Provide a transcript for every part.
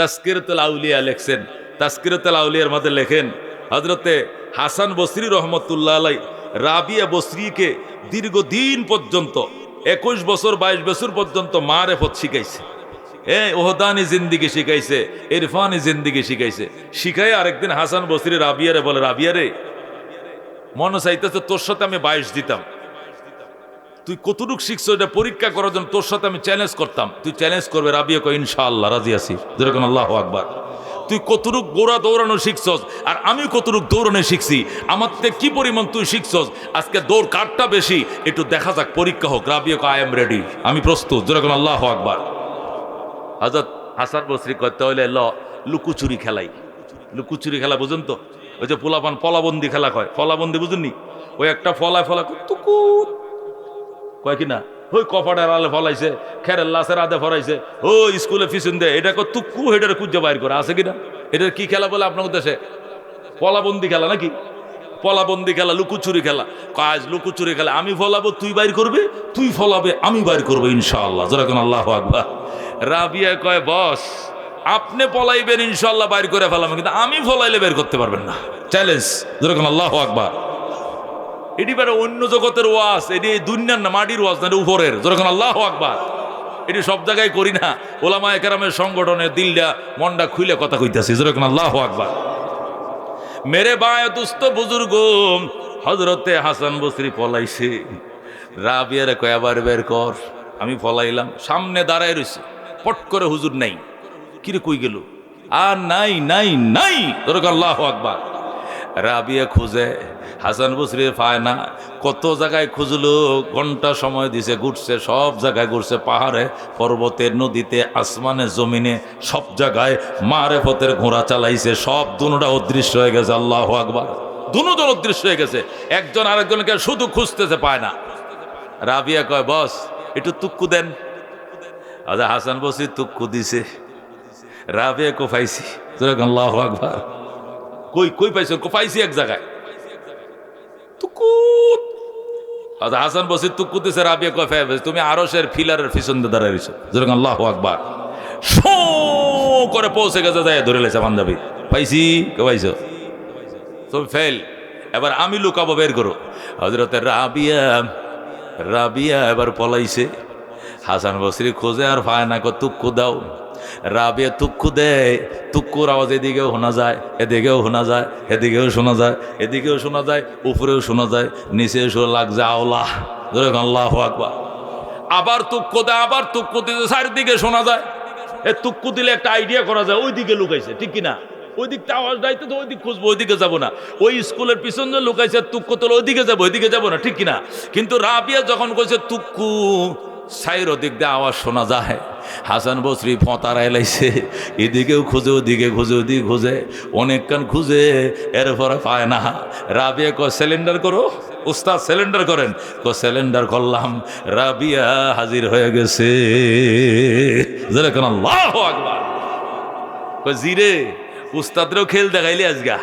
তাজকিরাতুল আউলিয়া লেখছেন। তাজকিরাতুল আউলিয়ার মধ্যে লেখেন হযরতে হাসান বসরি রহমতুল্লাহ আলাইহি রাবিয়া বসরিকে দীর্ঘদিন পর্যন্ত 21 বছর 22 বছর পর্যন্ত মারেফত শিখাইছে, ওহদানি জিন্দিগি শিখাইছে, ইরফানি জিন্দিগি শিখাইছে। শিখাই আরেকদিন হাসান বসরি রাবিয়ারে বলে, রাবিয়া রে, মনে চাইতেছে তোর সাথে আমি 22 দিতাম, তুই কতটুক শিখছো এটা পরীক্ষা করার জন্য তোর সাথে আমি চ্যালেঞ্জ করতাম। তুই চ্যালেঞ্জ করবে? রাবিয়া কয় ইনশাআল্লাহ রাজি আছি। যেরকম আল্লাহু আকবার। তুই কতটুক গোড়া দৌড়ানো শিখছস আর আমি কতটুক দৌড়ানো শিখছি, আমার থেকে কি পরিমাণ তুই শিখছস, আজকে দৌড় কারটা বেশি একটু দেখা যাক, পরীক্ষা হোক। রাবিয়া কয় আই এম রেডি, আমি প্রস্তুত। যেরকম আল্লাহু আকবার। হযরত হাসান বসরি কয় তাহলে লুকুচুরি খেলাই। লুকুচুরি খেলা বুঝুন তো? ওই যে পোলাপান পলাবন্দি খেলা কয়, পলাবন্দি বুঝুননি? ওই একটা ফলায় তুকুত কয় কিনা, ওই কপাটার আলে ফলাইছে, খেরের লাশের আদে ফরাইছে, ও স্কুলে ফিসুন দে, এটা তুক্কু হেটার কুজ্জা বাইর করে আছে কিনা? এটার কি খেলা বলে আপনার দেশে? পলাবন্দি খেলা নাকি? পলাবন্দি খেলা, লুকুচুরি খেলা। কাজ লুকুচুরি খেলা, আমি ফলাবো তুই বাইর করবে, তুই ফলাবে আমি বাইর করবো ইনশাআল্লাহ। যেরকম আল্লাহু আকবার। রাবিয়া কয় বস আপনি পলাইবেন ইনশাআল্লাহ বাইর করে ফেলাম, কিন্তু আমি ফলাইলে বের করতে পারবেন না। চ্যালেঞ্জ। যেরকম আল্লাহু আকবার। এটি বেড়ে অন্য জগতের ওয়াজ, এটি দুনিয়ার না, মাটির ওয়াজ না, এটি উপরের। যেরকম আল্লাহু আকবার। এটি সব জায়গায় করি না, ওলামায়ে কেরামের সংগঠনের দিলটা মনটা খুলে কথা কইতাছি। যেরকম আল্লাহু আকবার। মেরে বায়ে দুস্ত বুজুর্গ হযরতে হাসান বসরি পলাইছে। রাবিয়ারে কয় আবার বের কর। আমি পলাইলাম, সামনে দাঁড়ায় রইছে, পট করে হুজুর নাই। কিরে কই গেল? আর নাই নাই নাই। যেরকম আল্লাহু আকবার। রাবিয়া খুঁজে, হাসান বসরি পায় না। কত জায়গায় খুঁজলো, ঘন্টা সময় দিছে, ঘুরছে, সব জায়গায় ঘুরছে, পাহাড়ে পর্বতে নদীতে আসমানে জমিনে সব জায়গায় মারেফতের ঘোড়া চালাইছে, সব দুনোটা অদৃশ্য হয়ে গেছে। আল্লাহু আকবার। দুনোজন অদৃশ্য হয়ে গেছে, একজন আরেকজনকে শুধু খুঁজতেছে, পায় না। রাবিয়া কয় বস একটু তুক্কু দেন। আচ্ছা হাসান বসরি তুক্কু দিছে, রাবিয়া কো পাইছি। আল্লাহু আকবার। কই কই পাইছ? পাইছি এক জায়গায়। তুকুত। আচ্ছা হাসান বসরি তুক্কু দিছে, রাবিয়া কয় পাইছি, তুমি আরশের ফিলারের পিছন দিয়ে দাঁড়ায় রইছো। যেরকম আল্লাহু আকবার। শো করে পৌঁছে গেছে, যায় ধরে লেছে পাঞ্জাবি। পাইছি কে পাইছো? তুমি ফেল। এবার আমি লুকাবো, বের করো। হযরতে রাবিয়া, রাবিয়া এবার পলাইছে। হাসান বসরি খোঁজে আর পায় না, তুক্কু দাও। রাবিয়া তুক্কু দেয়, তুক্কুর আওয়াজ এদিকেও শোনা যায়, এদিকেও শোনা যায়, এদিকেও শোনা যায়, এদিকেও শোনা যায়, উপরেও শোনা যায়, নিচে লাগছে আওলা। যেরকম আল্লাহু আকবার। আবার তুক্কু দেয়, আবার তুক্কু দিতে, চারিদিকে শোনা যায়। এ তুক্কু দিলে একটা আইডিয়া করা যায় ওই দিকে লুকাইছে, ঠিক কিনা? ওই দিকটা আওয়াজ দাইতে তো ওই দিক খুঁজবো, ওই দিকে যাবো না। ওই স্কুলের পিছন যে লুকাইছে তুক্কু তোলে, ওই দিকে যাবো, ওই দিকে যাবো না, ঠিক কিনা? কিন্তু রাবিয়া যখন কইছে তুক্কু, সাইর দিক দিয়ে আওয়াজ শোনা যায়। হাসান বসরি ফতারা এলাইছে, এদিকেও খুঁজে, ওদিকে খুঁজে, ওদিকে খুঁজে, অনেকক্ষণ খুঁজে, এরপরে পায় না। রাবিয়া কয় সিলিন্ডার করো। উস্তাদ সিলিন্ডার করেন। সিলিন্ডার করলাম, রাবিয়া হাজির হয়ে গেছে। যেরকম আল্লাহু আকবার। জিরে উস্তাদরেও খেল দেখাইলে আজগা,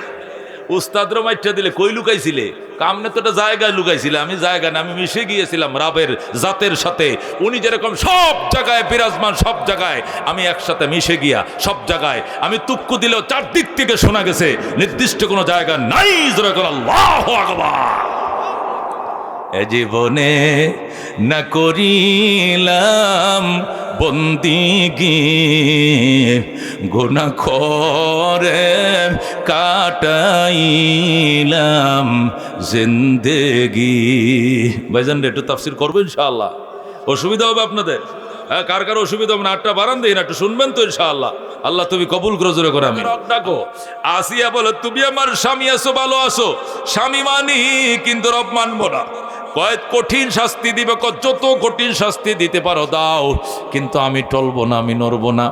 উস্তাদরও মাইটা দিলে। কই লুকাইছিলে? কামনে তো একটা জায়গায় লুকাইছিলে, আমি জায়গা না, আমি মিশে গিয়েছিলাম রাবের জাতের সাথে। উনি যেরকম সব জায়গায় বিরাজমান, সব জায়গায় আমি একসাথে মিশে গিয়া সব জায়গায় আমি তুক্কু দিলেও চারদিক থেকে শোনা গেছে, নির্দিষ্ট কোনো জায়গা নাই। যেরকম আল্লাহু আকবার। এ জীবনে না করিলাম বন্দিগি, গুনাহ করে কাটাইলাম জিন্দেগি। ভাইজান একটু তাফসীর করবো ইনশাআল্লাহ, অসুবিধা হবে আপনাদের? হ্যাঁ, কার কার অসুবিধা হবে না? আটটা বারান দিন, একটু শুনবেন তো ইনশাআল্লাহ। আল্লাহ তুমি কবুল করো, জোরে করে আমি ডাকো। আসিয়া বলো তুমি আমার স্বামী আছো, ভালো আছো, স্বামী মানি কিন্তু রব মানবো না। কয় কঠিন শাস্তি দিবে, যত কঠিন শাস্তি দিতে পারো দাও, কিন্তু আমি টলবো না, আমি নড়বো না।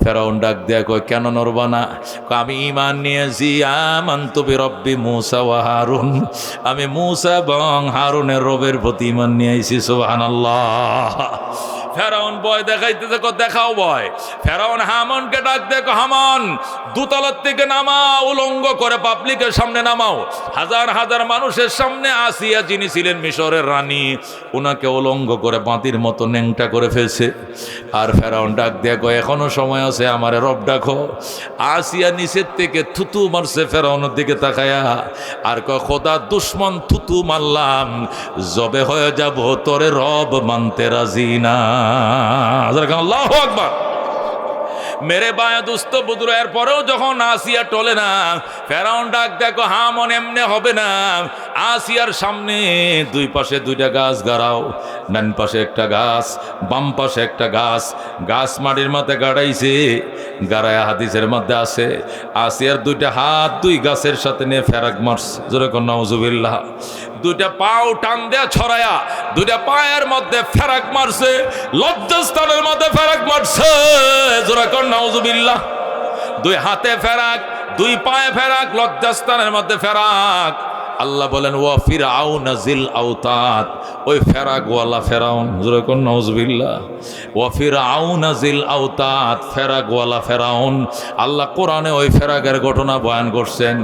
ফেরাউন ডাক দেয়া কয় কেন নড়বা না? আমি ঈমান নিয়েছি, আমানতু বিরব্বি মূসা ওয়া হারুন, আমি মূসা এবং হারুনের রবের প্রতি ঈমান নিয়ে আইছি। সুবহানাল্লাহ। ফেরাউন ভয় দেখাইতেছে, দেখাও ভয়। ফেরাউন হামানকে ডাক দেখো, হামান দোতলার থেকে নামাও, উলঙ্গ করে পাবলিকের সামনে নামাও। হাজার হাজার মানুষের সামনে আসিয়া, যিনি ছিলেন মিশরের রানী, ওনাকে উলঙ্গ করে বাঁতির মতো ন্যাংটা করে ফেলছে। আর ফেরাউন ডাক দেখো, এখনো সময় আছে, আমারে রব ডাকো। আসিয়া নিচের থেকে থুতু মারছে ফেরাউনের দিকে তাকায়া, আর খোদা দুশ্মন থুতু মারলাম, জবে হয়ে যাব, তোরে রব মানতে রাজি না। আল্লাহু আকবার। মেরে বায়া দুস্থ বুদুর, এর পরেও যখন আসিয়া টলে না, ফেরাউন ডাক দেখো, হামন এমনে হবে না। আসিয়ার সামনে দুই পাশে দুইটা গাছ গাড়াও, ডান পাশে একটা গাছ, বাম পাশে একটা গাছ। গাছ মাটির মাথায় গাড়াইছে, গাড়ায়া হাদিসের মধ্যে আছে আসিয়ার দুইটা হাত দুই গাছের সাথে নিয়ে ফেরাক মারছে। জোরে কর নাউজুবিল্লাহ। দুইটা পাও টান দেয়া ছড়ায়া দুইটা পায়ের মধ্যে ফেরাক মারছে, লজ্জাস্থানের মধ্যে ফেরাক মারছে। জোরে কর নাউজুবিল্লাহ। দুই হাতে ফেরাক, দুই পায়ে ফেরাক, লজ্জাস্থানের মধ্যে ফেরাক। আল্লাহ বলেন ওয়া ফিরআউন জিল আওতাদ, ওই ফেরাকওয়ালা ফেরাউন। জোরে কোন নাউজুবিল্লাহ। ওয়া ফিরআউন জিল আওতাদ, ফেরাকওয়ালা ফেরাউন। আল্লাহ কোরআনে ওই ফেরাকের ঘটনা বয়ান করছেন।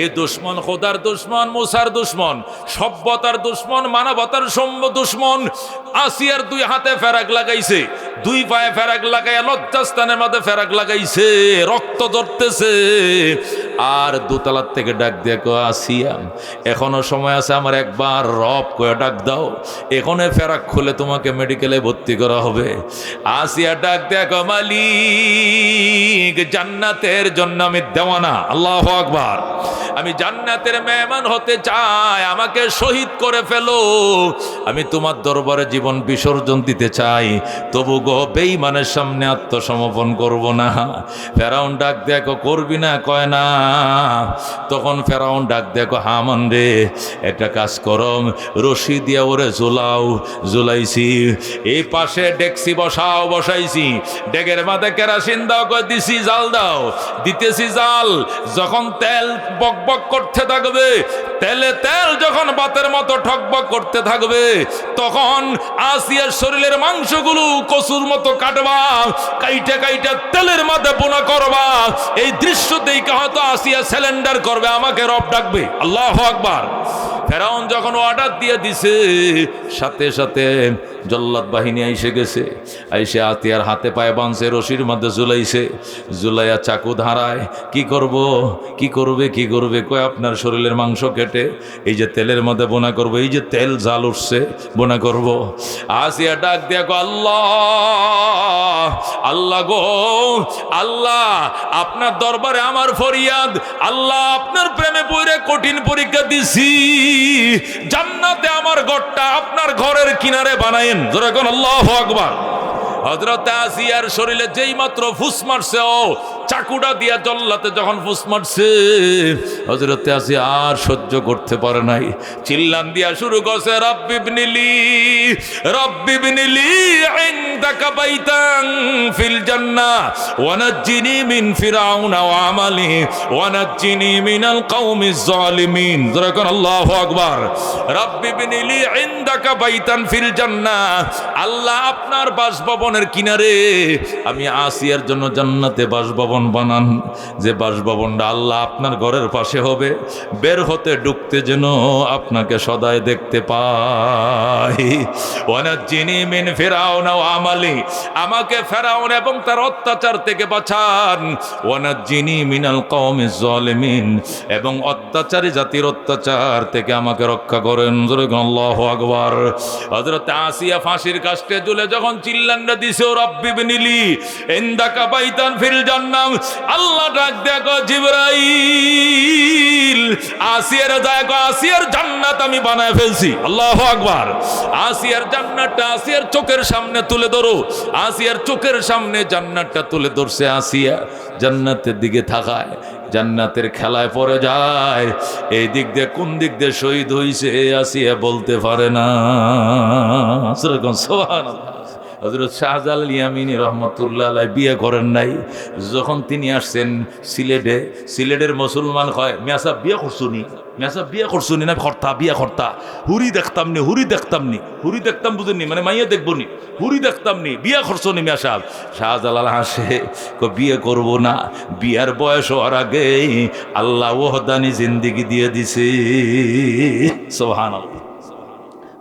এই দুশ্মন, খোদার দুশ্মন, মুসার দুশ্মন, সভ্যতার দুশ্মন, মানবতার দুশ্মন। আসিয়ার দুই হাতে ফেরাক লাগাইছে, দুই পায়ে ফেরাক লাগাইয়া লজ্জাস্থানের মধ্যে ফেরাক লাগাইছে, রক্ত ধরতেছে। আর দোতলার থেকে ডাক দিয়ে কো, আসিয়া এখনো সময় আছে, আমার একবার রব কয়ে ডাক দাও, এখনো ফেরাক খুলে তোমাকে মেডিকেলে ভর্তি করা হবে। আসিয়া ডাক দিয়ে কো, মালিক জান্নাতের জন্য আমি দেওয়ানা। আল্লাহু আকবার। আমি জান্নাতের মেহমান হতে চাই, আমাকে শহীদ করে ফেলো, আমি তোমার দরবারে জীবন বিসর্জন দিতে চাই, তবু গো বেঈমানের সামনে আত্মসমর্পণ করব না। ফেরাউন ডাক দেখো, করবি না? কয় না। তখন ফেরাউন ডাক দেখো, হামান রে একটা কাজ করো, রশি দিয়া ওরে ঝুলাও। ঝুলাইছি, এই পাশে ডেকসি বসাও, বসাইছি, ডেকের মাথায় কেরাসিন দাও, কয় দিছি, জাল দাও, দিতেছি জাল। যখন তেল বকবক করতে থাকবে, তেল যখন বাতের মতো ঠকবক করতে থাকবে, তখন আসিয়ার শরীরের মাংসগুলো কচুর মতো কাটবা, কাইটা কাইটা তেলের মাঝে বোনা করবা। এই দৃশ্য দেখে হয়তো আসিয়া সিলিন্ডার করবে, আমাকে রব ডাকবে। আল্লাহু আকবার। ফেরাউন যখন অর্ডার দিয়ে দিছে, সাথে সাথে জল্লাদ বাহিনী এসে গেছে। আইসে আতিয়ার হাতে পায়ে বাঁধছে, রশির মধ্যে ঝুলাইছে, ঝুলাইয়া চাকু ধারায়। কি করব, কি করবে, কি করবে? কয় আপনার শরীরের মাংস কেটে এই যে তেলের মধ্যে বোনা করবো, এই যে তেল জাল উঠছে, বোনা করব। আসিয়া ডাক দিয়া গো, আল্লাহ, আল্লাহ গো আল্লাহ, আপনার দরবারে আমার ফরিয়াদ। আল্লাহ, আপনার প্রেমে পড়ে কঠিন পরীক্ষা দিছি, জান্নাতে আমার ঘরটা আপনার ঘরের কিনারে বানায়েন। জোরে কোন আল্লাহু আকবার। হযরত আসিয়ার শরীরে যেই মাত্র ফুস মারছে, ও চাকুটা দিয়া জল্লাতে যখন ফুস মারছে, হযরত আসিয়া আর সহ্য করতে পারে নাই, চিল্লান দিয়া শুরু করছে, রব্বিবনিলি, রব্বিবনিলি ইনদাকা বাইতান ফিল জান্নাহ ওয়া নাজ্জিনি মিন ফিরআউনা ওয়া আমালি ওয়া নাজ্জিনি মিনাল কওমিজ জালিমিন। জোরে কোন আল্লাহু আকবার। রব্বিবনিলি ইনদাকা বাইতান ফিল জান্নাহ, আল্লাহ আপনার বাসভবনের কিনারে আমি আসিয়ার জন্য জান্নাতে বাসভবন বানান, যে বাসভবনটা আল্লাহ আপনার ঘরের পাশে হবে, বের হতে ঢুকতে যেন আপনাকে সদাই দেখতে পাই। ওয়ানাজ্জিনি মিন ফিরআউনা ওয়া আমালি, আমাকে ফেরাউন এবং তার অত্যাচার থেকে বাঁচান। ওয়ানাজ্জিনি মিনাল কওমিজ জালিমিন, এবং অত্যাচারী জাতির অত্যাচার থেকে আমাকে রক্ষা করেন। আল্লাহু আকবার। হযরত আসিয়া ফাঁসির কাস্টে ঝুলে যখন চিল্লানটা দিছে, রব্বিবনিলি ইনদাকা বাইতান ফিল জান্নাহ, আল্লাহ ডাক দেখো, জিবরাইল আসিয়ার দেখো, আসিয়ার জান্নাত আমি বানায় ফেলছি। আল্লাহু আকবার। আসিয়ার জান্নাতটা আসিয়ার চোখের সামনে তুলে ধরো। আসিয়ার চোখের সামনে জান্নাতটা তুলে ধরছে। আসিয়া জান্নাতের দিকে তাকায়, জান্নাতের খেলায় পড়ে যায়। এই দিক দিয়ে কোন দিক দিয়ে শহীদ হইছে আসিয়া বলতে পারে না। সুবহানাল্লাহ। হযরত শাহজালাল ইয়ামিনী রহমতুল্লাহ আলাইহি বিয়ে করেন নাই। যখন তিনি আসছেন সিলেটের মুসলমান কয়, মিয়া সাহেব বিয়ে করছুনি, মিয়া সাহেব বিয়ে করছুনি না? কর্তা বিয়ে কর্তা, হুরি দেখতাম নি, হুরি দেখতাম বুঝেননি, মানে মাইয়া দেখবো নি, হুরি দেখতাম নি, বিয়ে করছনি মিয়া সাহেব? শাহজালাল হাসে, বিয়ে করব না, বিয়ার বয়স হওয়ার আগে আল্লাহ ওহদানি জিন্দিগি দিয়ে দিছে। সুবহানাল্লাহ।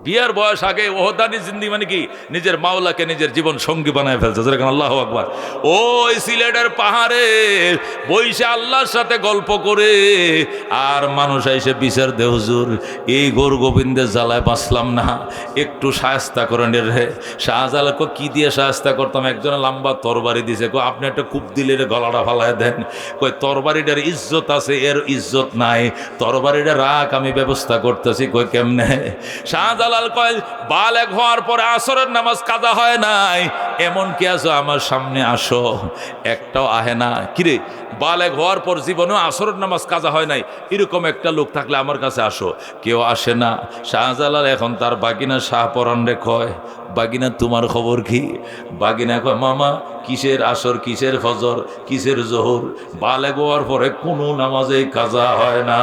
বিয়ার বয়স আগে ওহদানি জিন্দি মানে কি? নিজের মাওলাকে নিজের জীবন সঙ্গী বানায় ফেলছে। যেরকম আল্লাহু আকবার। ওই সিলেটের পাহাড়ে বইসে আল্লাহর সাথে গল্প করে আর মানুষ আইসে বিচার দে, হুজুর এই গৌর গোবিন্দের জ্বালায় বাঁচলাম না, একটু শায়েস্তা করেন রে। শাহজালালকে কি দিয়ে শায়েস্তা করতাম? একজনে লম্বা তরবারি দিছে, কই আপনি একটা কূপ দিলে গলাটা ফালায় দেন। কই তরবারিটার ইজ্জত আছে, এর ইজ্জত নাই, তরবারিটা রাখ, আমি ব্যবস্থা করতেছি। কই কেমনে? শাহজালাল কয়, বালেগ হওয়ার পরে আসরের নামাজ কাজা হয় নাই, এমন কি আছো আমার সামনে আসো? একটাও আহে না। কিরে, বালেগ হওয়ার পর জীবনেও আসরের নামাজ কাজা হয় নাই, এরকম একটা লোক থাকলে আমার কাছে আসো। কেউ আসে না। শাহজালাল এখন তার বাগিনা শাহপরান রে কয়, বাগিনা তোমার খবর কি? বাগিনা কয়, মামা কিসের আসর, কিসের ফজর, কিসের জোহর, বালেগ হওয়ার পরে কোনো নামাজে কাজা হয় না।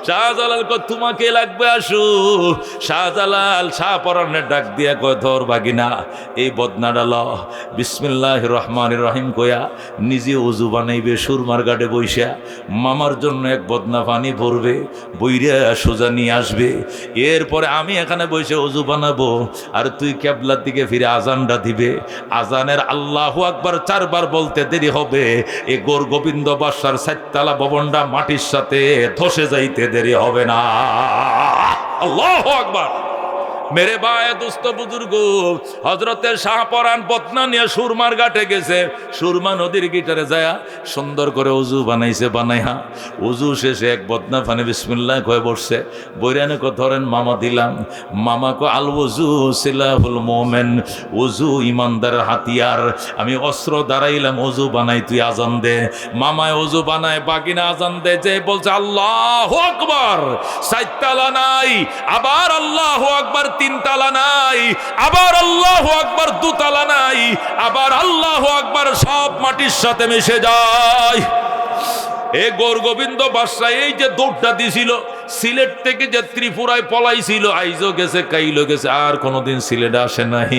শাহজালাল কয়, তোমাকে লাগবে আসো। শাহজালাল শাহপরানের ডাক দিয়া কয়, ধর বাগিনা এই বদনাটা ল, বিসমিল্লাহির রহমানির রহিম কয়া নিজে উজু বানাইবে, সুরমার গাড়ে বইসা মামার জন্য এক বদনা পানি ভরবে, বইরা সোজা নিয়ে আসবে। এরপরে আমি এখানে বসে উজু বানাবো, আর তুই কেবলার দিকে ফিরে আজানটা দিবে। আজানের আল্লাহু আকবার 4 বার বলতে দেরি হবে, এ গোর গোবিন্দ বাদশার 4 তলা ভবনটা মাটির সাথে ধসে যাইতে দেরি হবে না। আল্লাহু আকবার। মেরে ভাই দোস্ত বুজুর্গ, হজরতের শাহপরান বদনা নিয়ে সুরমার ঘাটে গেছে। সুরমা নদীর গিটারে যায় সুন্দর করে উজু বানাইছে। বানাইহা উজু শেষে এক বদনা ফানে বিসমিল্লাহ কয়ে বসছে। বৈরানে কো ধরেন মামা দিলাম। মামা কো আল উজু সিলাহুল মোমেন, উজু ইমানদার হাতিয়ার। আমি অস্ত্র দাঁড়াইলাম, উজু বানাই, তুই আজান দে। মামায় উজু বানায়, বাগিনা আজান দে। যে বলছে আল্লাহু আকবার, 4 তালা নাই, আবার আল্লাহু আকবার 3 তালা নাই, আবার আল্লাহু আকবার 2 তালা নাই, আবার আল্লাহু আকবার সব মাটির সাথে মিশে যায়। এ গৌর গোবিন্দ বাদশা এই যে দৌড়টা দিছিল, সিলেট থেকে যে ত্রিপুরায় পলাইছিল, আইজও গেছে, কাইলো গেছে, আর কোনোদিন সিলেটে আসে নাই।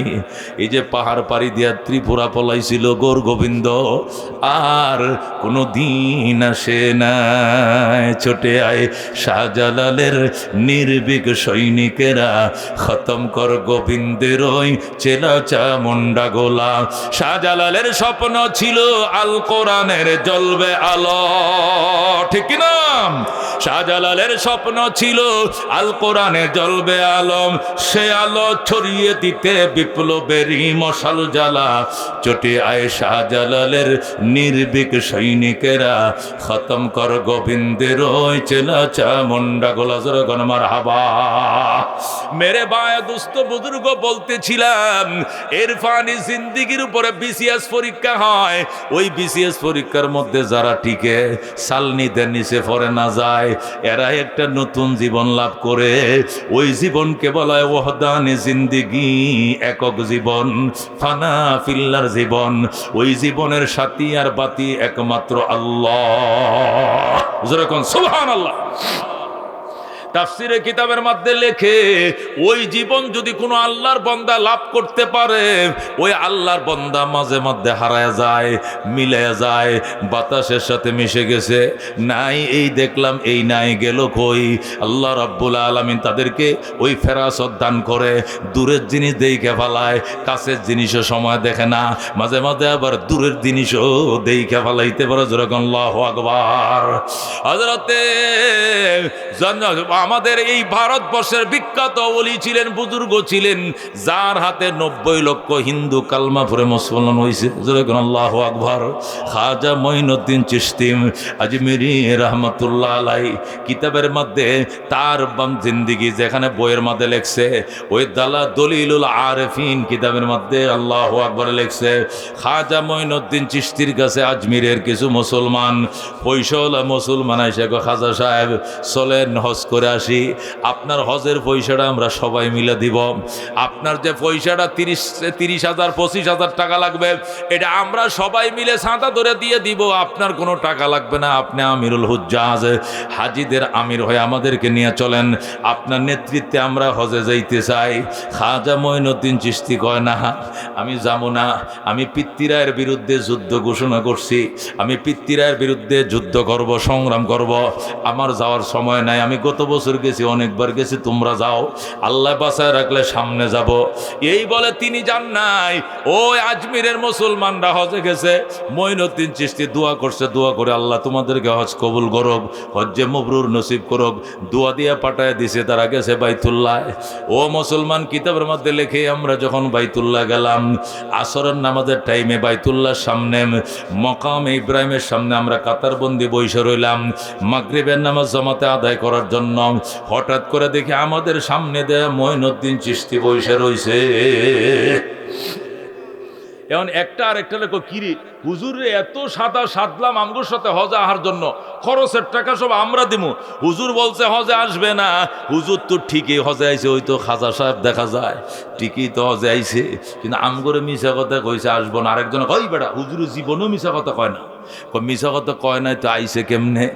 এই যে পাহাড় পাড়ি দিয়া ত্রিপুরা পলাইছিল গৌর গোবিন্দ, আর কোনো দিন আসে নাই। ছোটে আয় শাহজালালের নির্ভীক সৈনিকেরা, খতম কর গোবিন্দের ওই চেলা চামুন্ডা গোলা। শাহজালালের স্বপ্ন ছিল আল কোরআনের জ্বলবে আলো, ঠিক না? শাহজালালের স্বপ্ন ছিল আল কোরআনে জ্বলবে আলম, সে আলো ছড়িয়ে দিতে বিপ্লবেরই মশাল জ্বালা। চটে আয় শাহজালালের নির্ভীক সৈনিকেরা, খতম কর গোবিন্দের ওই চেলা চামুন্ডা গোলা। জোরে মারহাবা। মেরে ভাই দোস্ত বুজুর্গ, বলতেছিলাম ইরফানি জিন্দেগির উপরে বিসিএস পরীক্ষা হয়। ওই বিসিএস পরীক্ষার মধ্যে যারা টিকে, সালনিদের নিচে পড়ে না যায়, এরা একটা নতুন জীবন লাভ করে। ওই জীবনকে বলা হয় ওহদানি জিন্দেগি, একক জীবন, ফানা ফিল্লার জীবন। ওই জীবনের সাথী আর বাতি একমাত্র আল্লাহ। যেরকম সুবহানাল্লাহ। তাফসিরে কিতাবের মধ্যে লেখে, ওই জীবন যদি কোনো আল্লাহর বান্দা লাভ করতে পারে, ওই আল্লাহর বান্দা মাঝে মধ্যে হারায় যায়, মিলে যায়, বাতাসের সাথে মিশে গেছে। নাই এই দেখলাম, এই নাই গেল কই। আল্লাহ রাব্বুল আলামিন তাদেরকে ওই ফেরাসত দান করে। দূরের জিনিস দেখে ফেলায়, কাছের জিনিসও সময় দেখে না, মাঝে মাঝে আবার দূরের জিনিসও দেখে ফেলাইতে পারে। যেরকম আল্লাহু আকবার। হযরতে আমাদের এই ভারতবর্ষের বিখ্যাত ওলি ছিলেন, বুজুর্গ ছিলেন, যার হাতে 90 লক্ষ হিন্দু কালমা পড়ে মুসলমান হয়েছে। যেরকম আল্লাহু আকবার। খাজা মঈনুদ্দিন চিশতি আজমিরি রহমতুল্লাহ আলাই কিতাবের মধ্যে তার জিন্দেগি যেখানে বইয়ের মধ্যে লেখছে, ওই দলিলুল আরিফিন কিতাবের মধ্যে আল্লাহু আকবার লেখছে, খাজা মঈনুদ্দিন চিশতির কাছে আজমিরের কিছু মুসলমান পয়সাওয়ালা মুসলমান এসে, খাজা সাহেব চলেন হজ করে আসি, আপনার হজের পয়সাটা আমরা সবাই মিলে দিব। আপনার যে পয়সাটা 30,000 25,000 টাকা লাগবে, এটা আমরা সবাই মিলে ছাতা ধরে দিয়ে দিব। আপনার কোনো টাকা লাগবে না। আপনি আমিরুল হুজ্জাজ, হাজিদের আমির হয়ে আমাদেরকে নিয়ে চলেন। আপনার নেতৃত্বে আমরা হজে যাইতে চাই। খাজা মঈনুদ্দিন চিশতি কয় না, আমি যাবো না। আমি পিতৃরায়ের বিরুদ্ধে যুদ্ধ ঘোষণা করছি। আমি পিতৃরায়ের বিরুদ্ধে যুদ্ধ করব, সংগ্রাম করব। আমার যাওয়ার সময় নাই। আমি গত বছর গেছি, অনেকবার গেছি, তোমরা যাও, আল্লাহ বাঁচায় রাখলে সামনে যাব। এই বলে তিনি যান নাই। ওই আজমিরের মুসলমানরা হজে গেছে। মঈনুদ্দিন চিশতি দোয়া করছে, দোয়া করে আল্লাহ তোমাদেরকে হজ কবুল করুক, হজ্জে মবরুর নসিব করুক, দোয়া দিয়ে পাঠায় দিছে। তারা গেছে বাইতুল্লাহ। ও মুসলমান, কিতাবের মধ্যে লেখে আমরা যখন বাইতুল্লাহ গেলাম, আসরের নামাজের টাইমে বাইতুল্লাহর সামনে মকাম ইব্রাহিমের সামনে আমরা কাতারবন্দি বৈশা রইলাম মাগরিবের নামাজ জামাতে আদায় করার জন্য। হঠাৎ করে দেখি আমাদের সামনে দেয়া মঈনুদ্দিন চিশতি বৈশা রইছে। এখন একটা আরেকটা লেখো, কিরি হুজুরে এত সাদা সাদলাম আমগুর সাথে হজে আহার জন্য, খরচের টাকা সব আমরা দিমু। হুজুর বলছে হজে আসবে না। হুজুর তো ঠিকই হজে আইছে, ওই তো খাজা সাহেব দেখা যায় ঠিকই তো হজে আইছে, কিন্তু আমগরে মিশা কথা কইছে আসবো না। আরেকজনে কই বেটা হুজুরের জীবনেও মিশা কথা কয় না। মিশা কথা কয় নাই তো আইছে কেমনে?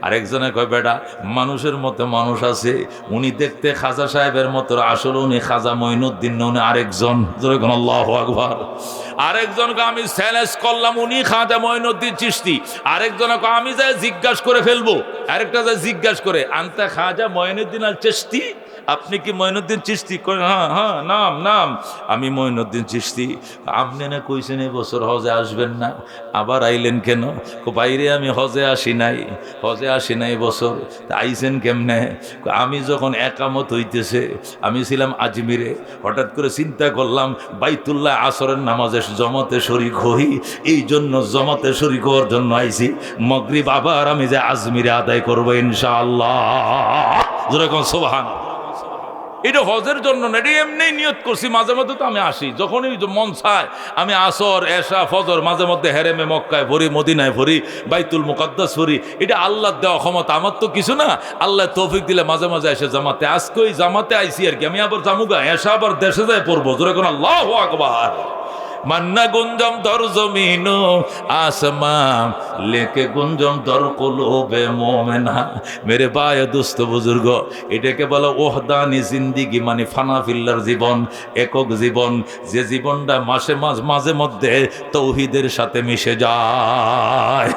আরেকজনে কয় বেটা মানুষের মতো মানুষ আছে, উনি দেখতে খাজা সাহেবের মতো, আসলে উনি খাজা মঈনুদ্দিন না, উনি আরেকজন। আল্লাহু আকবার। আরেকজনকে আমি চ্যালেঞ্জ করলাম, উনি খাজা মঈনুদ্দিন চিশতি। আরেকজনকে আমি যাই জিজ্ঞাসা করে ফেলবো। আরেকটা যাই জিজ্ঞাসা করে, আনতা খাজা মঈনুদ্দিন আল চিশতি, আপনি কি মঈনুদ্দিন চিশতি? হ্যাঁ হ্যাঁ, নাম নাম, আমি মঈনুদ্দিন চিশতি। আপনি না কইছেন এই বছর হজে আসবেন না, আবার আইলেন কেন? বাইরে আমি হজে আসি নাই, হজে আসি নাই বছর, আইছেন কেমনে? আমি যখন একামত হইতেছে, আমি ছিলাম আজমিরে, হঠাৎ করে চিন্তা করলাম বাইতুল্লাহ আসরের নামাজে জমাতে শরীক হই, এই জন্য জমাতে শরীক হওয়ার জন্য আইছি। মাগরিব আবার আমি যে আজমিরে আদায় করবো ইনশাআল্লাহ। যেরকম সুবহানাল্লাহ। এটা হজের জন্য না, এটা এমনি নিয়ত করছি। মাঝে মধ্যে তো আমি আসি, যখনই মন চায় আমি আসর এশা ফজর মাঝে মধ্যে হেরেমে মক্কায় ভরি, মদিনায় ভরি, বাইতুল মুকাদ্দাস ভরি। এটা আল্লাহ দেওয়া ক্ষমতা, আমার তো কিছু না। আল্লাহ তৌফিক দিলে মাঝে মাঝে এসে জামাতে, আজকে ওই জামাতে আইসি আর কি। আমি আবার জামুগা এশা আবার দেশে যায় পড়বো। জোরে কোন আল্লাহু আকবার। মান্না গুঞ্জম দর জমিন আসমান লেকে গুঞ্জম দর কুলুবে মোমেনা। মেরে বায়ে দোস্ত বুজুর্গ, এটাকে বলা ওহদানি জিন্দিগি, মানে ফানাফিল্লার জীবন, একক জীবন, যে জীবনটা মাঝে মধ্যে তৌহিদের সাথে মিশে যায়।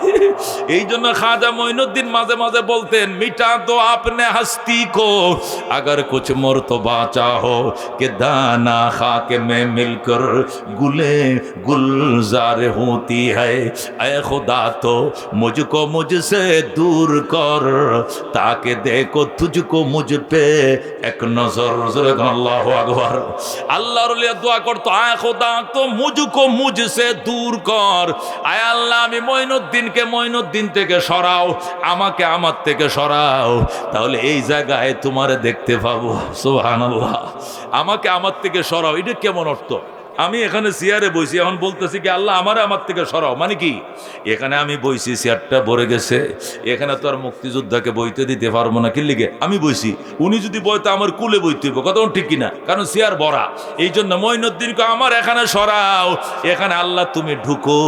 এই জন্য খাজা মঈনুদ্দিন মাঝে মাঝে বলতেন, মিটা তো আপনে হস্তি কো अगर कुछ मर्तबा चाहो कि दाना खाके में मिलकर गुले गुलजार होती है, ऐ खुदा तो मुझको मुझसे दूर कर ताकि देखो तुझको मुझ पे एक नजर। अल्लाहु अकबर। আল্লাহর ওলিয়া দোয়া করতো, আয় খোদা তো মুঝকো মুঝসে দূর কর। আয় আল্লাহ, আমি মঈনুদ্দিনকে মঈনুদ্দিন থেকে সরাও, আমাকে আমার থেকে সরাও, তাহলে এই জায়গায় তোমারে দেখতে পাবো। সুবহানাল্লাহ। আমাকে আমার থেকে সরাও, এটা কেমন অর্থ? আমি এখানে চেয়ারে বইছি, এখন বলতেছি কি আল্লাহ আমারে আমার থেকে সরাও, মানে কি? এখানে আমি বইছি, চেয়ারটা ভরে গেছে, এখানে তো আর মুক্তিযোদ্ধাকে বইতে দিতে পারবো না। কি লিগে? আমি বইছি, উনি যদি বইতে আমার কুলে বইতে হইব, কথা ঠিক কিনা? কারণ চেয়ার ভরা। এই জন্য মঈনুদ্দিনকে আমার এখানে সরাও, এখানে আল্লাহ তুমি ঢুকো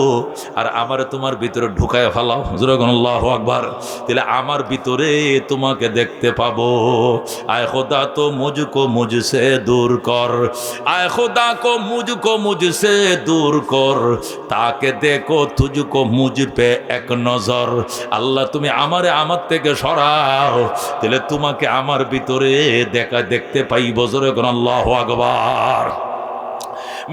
আর আমারে তোমার ভিতরে ঢুকায় ফেলাও। যেরকম আল্লাহু আকবার। তাহলে আমার ভিতরে তোমাকে দেখতে পাবো। আয় খোদা তো মুঝকো মুঝসে দূর কর, আয় খোদা কো মুঝ को मुझसे दूर कर ताके देखो तुझको मुझ पे एक नजर। আল্লাহ তুমি আমারে আমার থেকে সরাও, তাহলে তোমাকে আমার ভিতরে দেখতে পাইব। জোরে কোন আল্লাহু আকবার।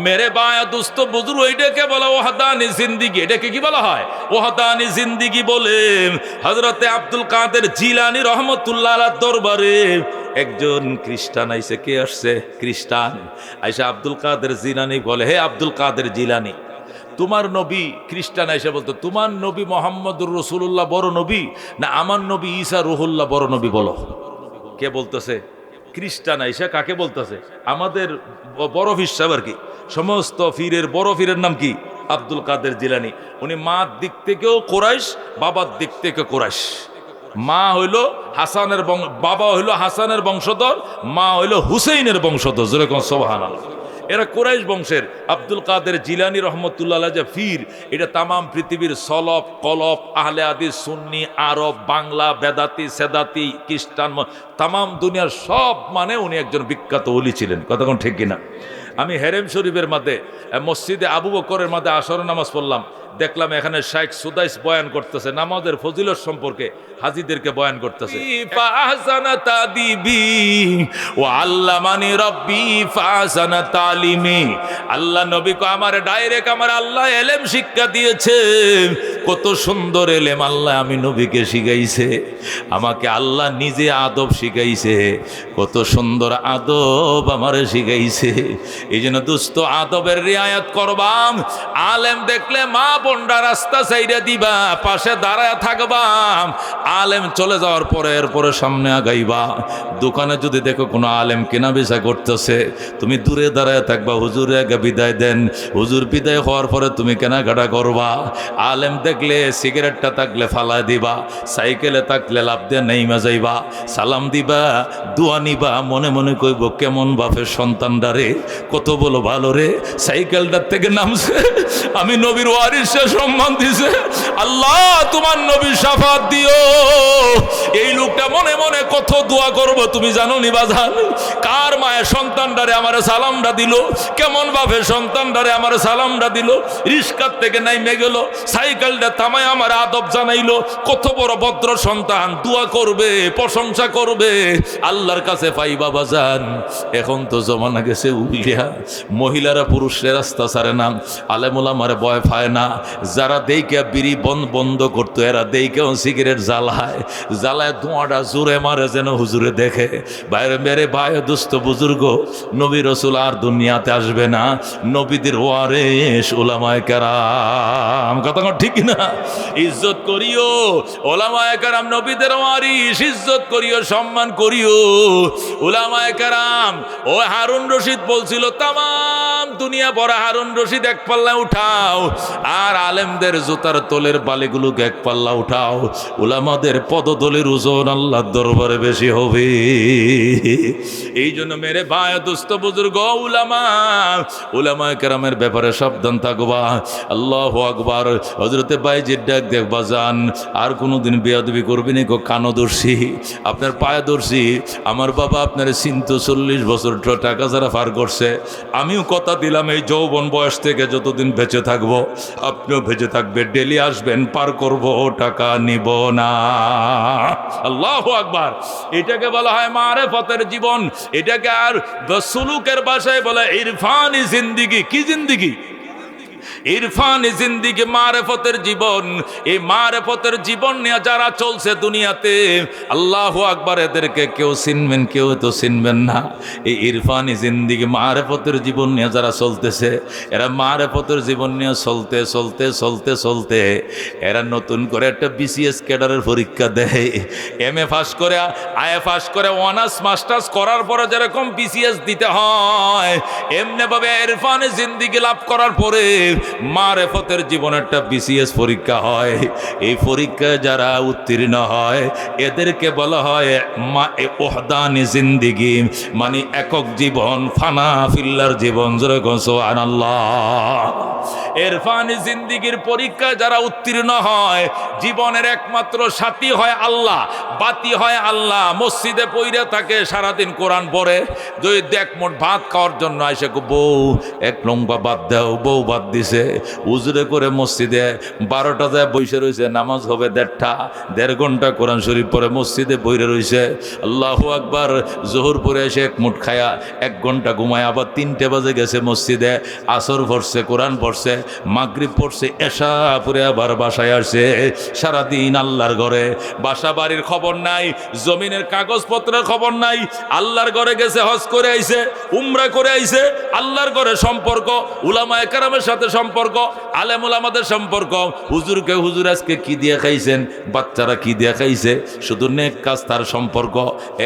মেরে বায়া দোস্ত বুজুর্গ, এটাকে বলা ওয়াহদানি জিন্দিগি। এটাকে কি বলা হয়? ওয়াহদানি জিন্দিগি বলে। হযরতে আব্দুল কাদের জিলানী রহমতুল্লাহ আলাইহির দরবারে একজন খ্রিস্টান আইসে। কে আসছে? খ্রিস্টান আইসা আব্দুল কাদের জিলানী বলে, হে আব্দুল কাদের জিলানী, তোমার নবী, খ্রিস্টান আইসা বলতো, তোমার নবী মোহাম্মদুর রাসূলুল্লাহ বড় নবী না আমার নবী ঈসা রুহুল্লাহ বড় নবী? বলো। কে বলতেছে? খ্রিস্টান আইসা কাকে বলতেছে? আমাদের বড় পীর সাহেব আর কি, সমস্ত পীরের বড় পীরের নাম কি? আব্দুল কাদের জিলানী। উনি মার দিক থেকেও কোরাইশ, বাবার দিক থেকে কোরাইশ। মা হইল হাসানের বাবা হইল হাসানের বংশধর, মা হইল হুসেইনের বংশধর, যেরকম সুবহানাল্লাহ। এরা কুরাইশ বংশের। আব্দুল কাদের জিলানী রহমতুল্লাহ আলাইহি যে ফির, এটা তামাম পৃথিবীর সলব কলব আহলে হাদিস সুন্নি আরব বাংলা বেদাতি সেদাতি খ্রিস্টান তামাম দুনিয়ার সব মানে উনি একজন বিখ্যাত ওলি ছিলেন। কতক্ষণ ঠিক কিনা? আমি হেরেম শরীফের মধ্যে মসজিদে আবু বকরের মধ্যে আসর নামাজ পড়লাম, দেখলাম এখানে শাইখ সুদাইস বয়ান করতেছে নামাজের ফজিলত সম্পর্কে, হাজীদেরকে বয়ান করতেছে। ফাহসানা তাদিবি ওয়া আল্লামানি রাব্বি ফাহসানা তালিমি। আল্লাহ নবী কো আমার ডাইরেক্ট আমার আল্লাহ এলেম শিক্ষা দিয়েছে, কত সুন্দর এলেম আল্লাহ আমি নবীকে শিখাইছে, আমাকে আল্লাহ নিজে আদব শিখাইছে, কত সুন্দর আদব আমারে শিখাইছে। এই জন্য দুস্থ আদবের রিয়ায়ত করবাম। আলেম দেখলে মা বোনরা রাস্তা সাইডে দিবা, পাশে দাঁড়ায় থাকবা। আলেম চলে যাওয়ার পরে এরপরে সামনে আগাইবা। দোকানে যদি দেখো কোনো আলেম কেনা বেচা করতেছে, তুমি দূরে দাঁড়ায় থাকবা, হুজুরে আগে বিদায় দেন, হুজুর বিদায় হওয়ার পরে তুমি কেনাকাটা করবা। আলেম দেখলে সিগারেটটা থাকলে ফালায় দিবা, সাইকেলে থাকলে লাভ দিয়ে নেইমা যাইবা, সালাম দিবা, দোয়া নিবা, মনে মনে কইব কেমন বাপের সন্তানটা রে, কত বলো ভালো রে, সাইকেলটার থেকে নামছে, আমি নবীর ওয়ারিসে সম্মান দিছে, আল্লাহ তোমার নবীর শাফাত দিও। এই লোকটা মনে মনে কত দোয়া করব তুমি জানো নি বাজান? কার মায়ের সন্তানটারে আমার সালামটা দিল, কেমন ভাবে সন্তানটারে আমার সালামটা দিল, রিস্কার থেকে নাইমে গেল, সাইকেলটা থামায় আমার আদব জানাইলো, কত বড় ভদ্র সন্তান। দোয়া করবে, প্রশংসা করবে, আল্লাহর কাছে পাইবা বাজান। এখন তো জমানা গেছে উল্টিয়া, মহিলারা পুরুষের রাস্তা ছাড়ে না, আলেমুল আমার ভয় পায় না। যারা দেইকে বিড়ি বন্ধ করতো, এরা দেইকেও সিগারেট জ্বালায়, জ্বালায় ধোঁয়াটা জোরে মারে যেন হুজুরে দেখে। বাইরে মেরে ভাই দুস্থ বুজুর্গ, নবী রসুল আর দুনিয়াতে আসবে না, নবীদের ওয়ারিস উলামায়ে কেরাম। কথা ঠিক না? ইজ্জত করিও উলামায়ে কেরাম, নবীদের ওয়ারিস, ইজ্জত করিও, সম্মান করিও উলামায়ে কেরাম। ও হারুন রশিদ বলছিল তামাম দুনিয়া ভরা হারুন রশিদ এক পাল্লা উঠাও, আর আলেমদের জুতার তোলের বালিগুলোকে এক পাল্লা উঠাও, উলামাদের পদতলের ওজন আল্লাহর দরবারে বেশি হবে। এই জন্য মেরে ভাই দুস্থ বুজুর্গ, উলামায়ে কেরামের ব্যাপারে সাবধান থাকবা। আল্লাহু আকবার। হযরতে বাইজির ডাক দেখবা যান, আর কোনোদিন বেয়াদবি করবি না, কানো দর্শি, আপনার পায়ে দর্শি। আমার বাবা আপনার চিন্তা 40 বছর টাকা যারা পার করছে, আমিও কথা দিলাম এই যৌবন বয়স থেকে যতদিন বেঁচে থাকবো আপনিও বেঁচে থাকবে, ডেলি আসবেন, পার করব, টাকা নিব না। আল্লাহু আকবার। এটাকে বলা হয় মারেফতের জীবন, এটাকে আর সুলুকের ভাষায় বলে ইরফানি জিন্দিগি। কি জিন্দিগি? ইরফানি জিন্দিগি, মারেফতের জীবন। এই মারেফতের জীবন নিয়ে যারা চলছে দুনিয়াতে, আল্লাহু আকবার, এদেরকে কেউ চিনবেন, কেউ তো চিনবেন না। এই ইরফানি জিন্দিগি, মারেফতের জীবন নিয়ে যারা চলতেছে, এরা মারেফতের জীবন নিয়ে চলতে চলতে চলতে চলতে এরা নতুন করে একটা বিসিএস ক্যাডারের পরীক্ষা দেয়। এমএ পাস করে, আইএ পাস করে, অনার্স মাস্টার্স করার পরে যেরকম বিসিএস দিতে হয়, এমনি ভাবে ইরফানি জিন্দিগি লাভ করার পরে মারেফতের জীবন একটা বিসিএস পরীক্ষা হয়। এই পরীক্ষায় যারা উত্তীর্ণ হয় এদেরকে বলা হয় ওহদানি জিন্দিগি, মানে একক জীবন, ফানা ফিল্লার জীবন। যেরকম সুবহানাল্লাহ। ইরফানি জিন্দিগির পরীক্ষায় যারা উত্তীর্ণ হয়, জীবনের একমাত্র সাথী হয় আল্লাহ, বাতি হয় আল্লাহ। মসজিদে পইরা থাকে, সারাদিন কোরআন পড়ে, যদি দেখ মোট ভাত খাওয়ার জন্য আইসে বউ এক লম্বা বাদ দাও, বউ বাদ দিছে, উজরে করে মসজিদে 12টা যায় বসে রয়েছে, নামাজ হবে 1.5 ঘন্টা কোরআন শরীফ পরে মসজিদে বইরে রয়েছে। আল্লাহু আকবার। জোহর পরে এসে এক মুঠ খায়া 1 ঘন্টা ঘুমায়, আবার 3টে বাজে গেছে মসজিদে, আসর পড়ছে, কোরআন পড়ছে, মাগরিব পড়ছে, এশা পরে আবার বাসায় আসছে। সারাদিন আল্লাহর ঘরে, বাসা বাড়ির খবর নাই, জমিনের কাগজপত্রের খবর নাই। আল্লাহর ঘরে গেছে, হজ করে আইছে, উমরা করে আইছে, আল্লাহর ঘরে সম্পর্ক, উলামায়ে কেরামের সাথে সম্পর্ক, সম্পর্ক, আলেমুল আমাদের সম্পর্ক। হুজুরকে হুজুর আজকে কি দিয়ে খাইছেন, বাচ্চারা কি দিয়ে খাইছে, শুধু নেক কাজ তার সম্পর্ক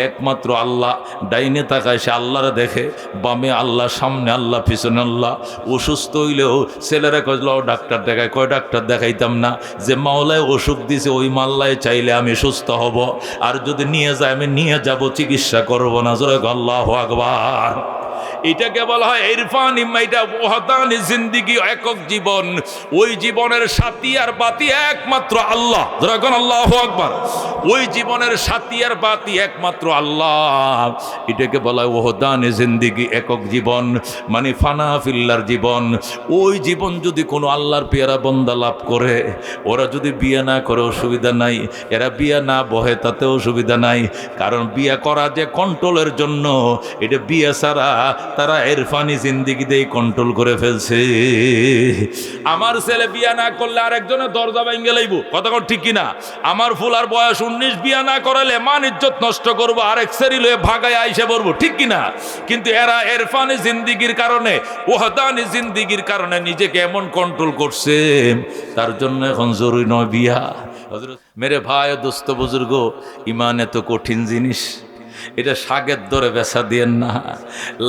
একমাত্র আল্লাহ। ডাইনে তাকায় সে আল্লাহরে দেখে, বামে আল্লাহ, সামনে আল্লাহ, পিছনে আল্লাহ। অসুস্থ হইলেও ছেলেরা কইল ডাক্তার দেখায়, কয় ডাক্তার দেখাইতাম না, যে মাওলায় অসুখ দিছে ওই মাল্লায় চাইলে আমি সুস্থ হব, আর যদি নিয়ে যায় আমি নিয়ে যাব, চিকিৎসা করব না। জোরে আল্লাহু আকবার। এটাকে বলা হয় ইরফান, এটা ওয়াহদানি জিন্দেগি, একক জীবন। ওই জীবনের সাথী আর বাতি একমাত্র আল্লাহ। যখন আল্লাহু আকবার। ওই জীবনের সাথী আর বাতি একমাত্র আল্লাহ। এটাকে বলা হয় ওয়াহদানি জিন্দেগি, একক জীবন, মানে ফানা ফিল্লার জীবন। ওই জীবন যদি কোনো আল্লাহর পেয়ারা বান্দা লাভ করে, ওরা যদি বিয়ে না করে অসুবিধা নাই, এরা বিয়ে না বহে তাতেও অসুবিধা নাই, কারণ বিয়ে করা যে কন্ট্রোলের জন্য, এটা বিয়ে ছাড়া তারা ইরফানি জিন্দেগি দিয়ে কন্ট্রোল করে ফেলছে। আমার ছেলে বিয়ে না করলে আরেকজনের দরজা ভেঙে লাইব, কথা ঠিক কিনা? আমার ফুলার বয়স 19, বিয়ে না করালে মান ইজ্জত নষ্ট করবো, আরেক সেরি লয়ে ভাগায় আইসে পড়বো, ঠিক কিনা? কিন্তু এরা ইরফানি জিন্দেগির কারণে, ওয়াহদানি জিন্দেগির কারণে নিজেকে এমন কন্ট্রোল করছে, তার জন্য এখন জরুরি নয় বিয়া। মেরে ভাই, দোস্ত, বুজুর্গ, ইমান এত কঠিন জিনিস, এটা শাকের দরে বেচা দিয়েন না,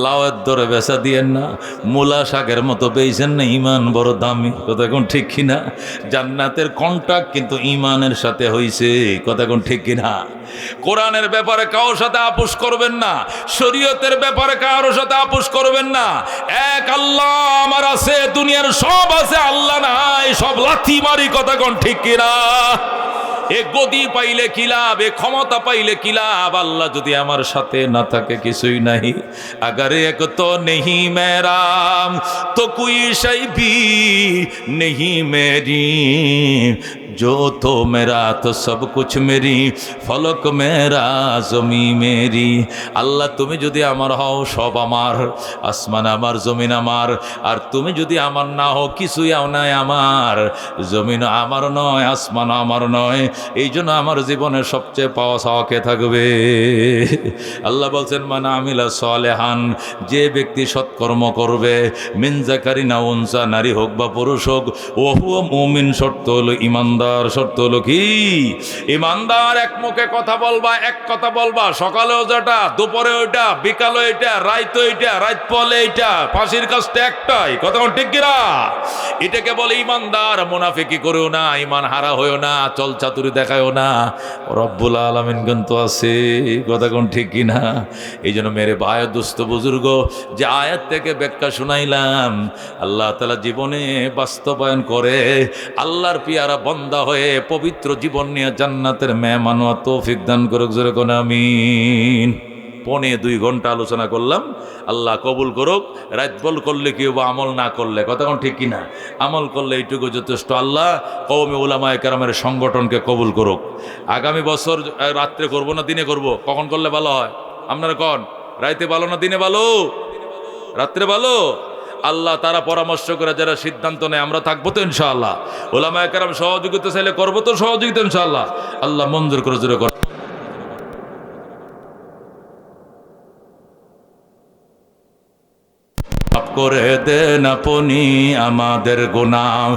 লাউয়ের দরে বেচা দিয়েন না, মূলা শাকের মতো পেয়েছেন না। ইমান বড় দামি, কথা কোন ঠিক কিনা? জান্নাতের কন্ট্রাক্ট কিন্তু ইমানের সাথে হইছে, কথা কোন ঠিক কিনা? কোরআনের ব্যাপারে কারোর সাথে আপোষ করবেন না, শরীয়তের ব্যাপারে কারোর সাথে আপোষ করবেন না। এক আল্লাহ আমার আছে, দুনিয়ার সব আছে, আল্লাহ নাই, সব লাথি মারি, কথা কোন ঠিক কিনা? এ গদি পাইলে কি লাভ, এ ক্ষমতা পাইলে কি লাভ, আল্লাহ যদি আমার সাথে না থাকে কিছুই নাই। আগার এক তো নেহি মেরা তো কুই শাই ভি নেহি মেরি, जो तो मेरा तो सब कुछ मेरी, ফলক মেরা জমি মেরি। আল্লাহ তুমি যদি আমার হও, সব আমার, আসমান আমার, জমিন আমার। আর তুমি যদি আমার না হও, কিছুই নাই আমার, জমিন আমার নয়, আসমান আমার নয়। এই জন্য আমার জীবনের সবচেয়ে পাওয়া সাওয়াকে থাকবে। আল্লাহ বলছেন মান আমিলা সালেহান, যে ব্যক্তি সৎকর্ম করবে, মিন যাকারিন আও উনসা, নারী হোক বা পুরুষ হোক, ওয়া হুয়া মুমিন, শর্ত হলো ইমানদার। শর্ত হলো কি? ইমানদার। এক মুখে কথা বলবা, এক কথা বলবা, সকালেও যেটা, দুপুরে ওইটা, বিকালে ওইটা, রাইতে ওইটা, রাত পলে এইটা, ফাঁসির কাজটা একটাই, কথা ঠিক কিনা? এটাকে বলে ইমানদার। মুনাফিকি করেও না, ইমান হারা হয়েও না, চল চাতুরি দেখায়ও না, রব্বুল আলামিন কিন্তু আছে, কথা কোন ঠিক কিনা? এই জন্য মেরে ভাই, দোস্ত, বুজুর্গ, যে আয়াত থেকে ব্যাখ্যা শুনাইলাম, আল্লাহ তাআলা জীবনে বাস্তবায়ন করে আল্লাহর পিয়ারা বন্দা হয়ে পবিত্র জীবন নিয়ে জান্নাতের মেহমান হওয়ার তৌফিক দান করুক। জোরে কোন আমিন। 2.25 ঘন্টা আলোচনা করলাম, আল্লাহ কবুল করুক। রাত বল করলে কি হবো, আমল না করলে, কথা কোন ঠিক কিনা? আমল করলে এইটুকু যথেষ্ট। আল্লাহ কওমে উলামায়ে কেরামের সংগঠনকে কবুল করুক। আগামী বছর রাত্রে করব না দিনে করব? কখন করলে ভালো হয় আপনারা কন? রাইতে ভালো না দিনে ভালো? রাত্রে ভালো? আল্লাহ তারা পরামর্শ করে যারা সিদ্ধান্ত নেয়, আমরা থাকবো তো ইনশাআল্লাহ। উলামায়ে কেরাম সহযোগিতা চাইলে করবো তো সহযোগিতা ইনশাআল্লাহ। আল্লাহ মঞ্জুর করে, জোরে করে। করে দেন আপনি আমাদের গুনাহ,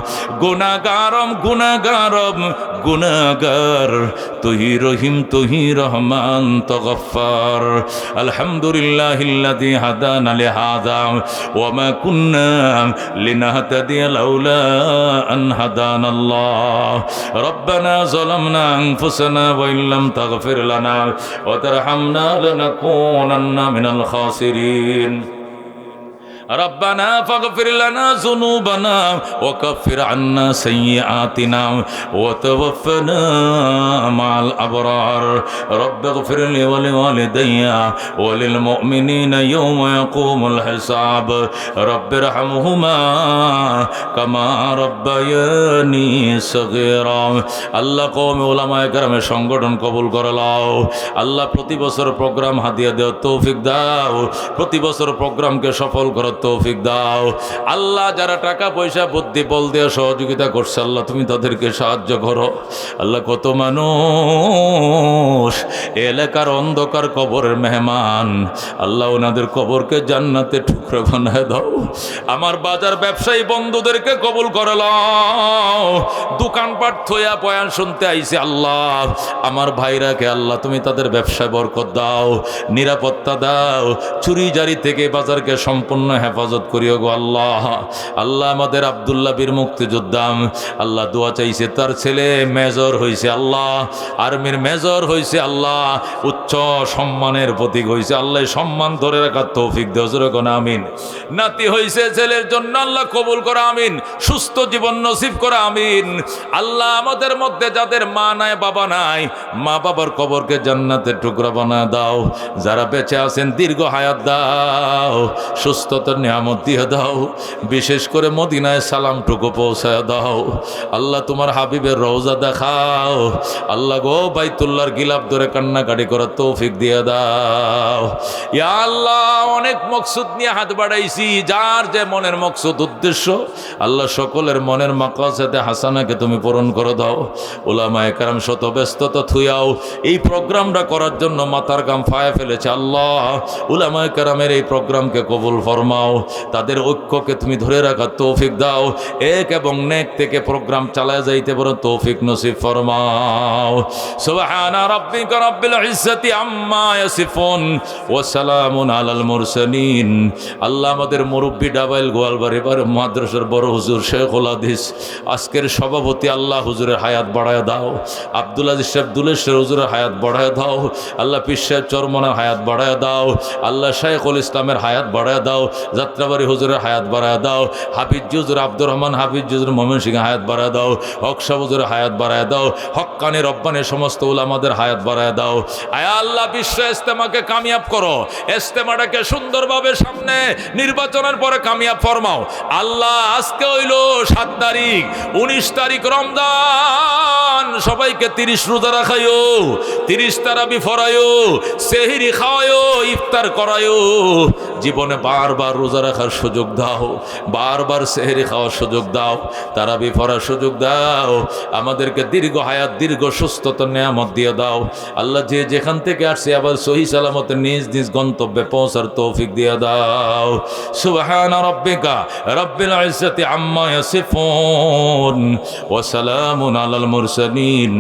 গুনাহগারম গুনাহগারম গুনাহগার, তুই রহিম তুই রহমান তো গফফার। আলহামদুলিল্লাহিল্লাযী হাদানা লিহাযা ওয়া মা কুন্না লিনাহতাদিয়া লাউলা আন হাদানাল্লাহ। রব্বানা যালামনা আনফুসানা ওয়া ইল্লাম তাগফির লানা ওয়া তারহামনা লানাকুনান্না মিনাল খাসিরিন। ربنا فاغفر لنا ذنوبنا وكفر عنا سيئاتنا وتوفنا مع الأبرار. رب اغفر لي ولوالدي وللمؤمنين يوم يقوم الحساب. رب ارحمهما كما ربياني صغيرا. আল্লাহ কওমে উলামায়ে কেরামের সংগঠন কবুল করে নাও। আল্লাহ প্রতি বছর প্রোগ্রাম হাদিয়া দেও তৌফিক দাও। প্রতি বছর প্রোগ্রামকে সফল করো তৌফিক দাও। আল্লাহ যারা টাকা পয়সা বুদ্ধি বল দিয়ে সহযোগিতা করছে আল্লাহ তুমি তাদেরকে সাহায্য করো। আল্লাহ কত মানুষ এলাকার অন্ধকার কবরের মেহমান, আল্লাহ ওনাদের কবরকে জান্নাতে টুকরো বানায় দাও। আমার বাজার ব্যবসায়ী বন্ধুদেরকে কবুল করে নাও। দোকানপাট থইয়া বয়ান শুনতে আইছে আল্লাহ, আমার ভাইরাকে আল্লাহ তুমি তাদের ব্যবসায় বরকত দাও, নিরাপত্তা দাও, চুরি জারি থেকে বাজারকে সম্পূর্ণ হেফাজত করিও গো আল্লাহ। আল্লাহ আমাদের আব্দুল্লাহ বীর মুক্তিযোদ্ধা আল্লাহ দোয়া চাইছে, তার ছেলে মেজর হয়েছে আল্লাহ, আর্মির মেজর হয়েছে আল্লাহ, উচ্চ সম্মানের প্রতীক হয়েছে আল্লাহ, সম্মান ধরে রাখার তৌফিক দেও জোরে কোন আমিন। নাতি হয়েছে ছেলের জন্য আল্লাহ কবুল করা আমিন, সুস্থ জীবন নসিব করা আমিন। আল্লাহ আমাদের মধ্যে যাদের মা নাই বাবা নাই, মা বাবার কবরকে জান্নাতের টুকরা বানায় দাও। যারা বেঁচে আছেন দীর্ঘ হায়াত দাও, সুস্থতার নিয়ামত দিয়ে দাও, বিশেষ করে মদিনায় সালামটুকু পৌঁছায় দাও। আল্লাহ তোমার হাবিবের রওজা দেখাও আল্লাহ গো, বাইতুল্লাহর গিলাফ ধরে কান্নাকাটি করার তৌফিক দিয়ে দাও। ইয়া আল্লাহ অনেক মকসুদ নিয়ে হাত বাড়াইছি, যার যে মনের মকসুদ উদ্দেশ্য আল্লাহ সকলের মনের মাকাসেদে হাসানাকে তুমি পূরণ করে দাও। উলামায়ে কেরাম শত ব্যস্ততা থুয়াও এই প্রোগ্রামটা করার জন্য মাথার গাম ফায়া ফেলেছে আল্লাহ, উলামায়ে কেরামের এই প্রোগ্রামকে কবুল ফরমাও, তাদের ঐক্যকে তুমি ধরে রাখার তৌফিক দাও, এক এবং নেক থেকে প্রোগ্রাম চালায় যাইতে বড় তৌফিক নসিব ফরমাও। সুবহানা রাব্বিকা রাব্বিল ইজ্জাতি আম্মা ইয়াসিফুন ওয়া সালামুন আলাল মুরসালিন। আল্লাহ আমাদের মুরব্বী ডাবাইল গোয়ালবাড়ি মাদ্রাসার বড় হুজুর শেখুল হাদিস আজকের সভাপতি আল্লাহ হুজুরের হায়াত বাড়ায় দাও, আব্দুল আজিজ সাহেব দুলেশ্বর হুজুরের হায়াত বাড়ায় দাও, আল্লাহ পীর সাহেব চরমনের হায়াত বাড়ায় দাও, আল্লাহ শাইখুল ইসলামের হায়াত বাড়ায় দাও, যাত্রাবাড়ি হুজুরের হায়াত বাড়ায় দাও, হাফিজ হুজুর আব্দুর রহমান হাফিজ হুজুর মোমিন সিং হায়াত বাড়ায় দাও, হক সাহেব হুজুরের হায়াত বাড়ায় দাও, হক্কানি রব্বানি সমস্ত উলামাদের হায়াত বাড়ায় দাও। আয় আল্লাহ বিশ্ব ইজতেমাকে কামিয়াব করো, ইজতেমাটাকে সুন্দরভাবে সামনে নির্বাচনের পরে কামিয়াব ফরমাও আল্লাহ। আজকে হইল 7 তারিখ, 19 তারিখ রমজান, সবাইকে 30 রোজা রাখাইও, 30 তারাবি ফরাইও, সেহরি খাওয়াইও, ইফতার করাইও। জীবনে বারবার রোজা রাখার সুযোগ দাও, বারবার সেহরি খাওয়ার সুযোগ দাও, তারাবি ফরার সুযোগ দাও, আমাদেরকে দীর্ঘ হায়াত দীর্ঘ সুস্থতার নিয়ামত দিয়ে দাও আল্লাহ। যে যেখান থেকে আসছে আবার সহি সালামতে নিজ নিজ গন্তব্যে পৌঁছার তৌফিক দিয়ে দাও। সুবহানা রাব্বিকা রাব্বিল ইজ্জাতি আম্মা ইয়াসিফুন ওয়া সালামুন আলাল মুরসালিন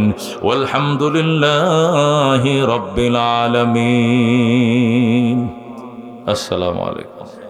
ওয়ালহামদুলিল্লাহি রাব্বিল আলামিন। আসসালামু আলাইকুম।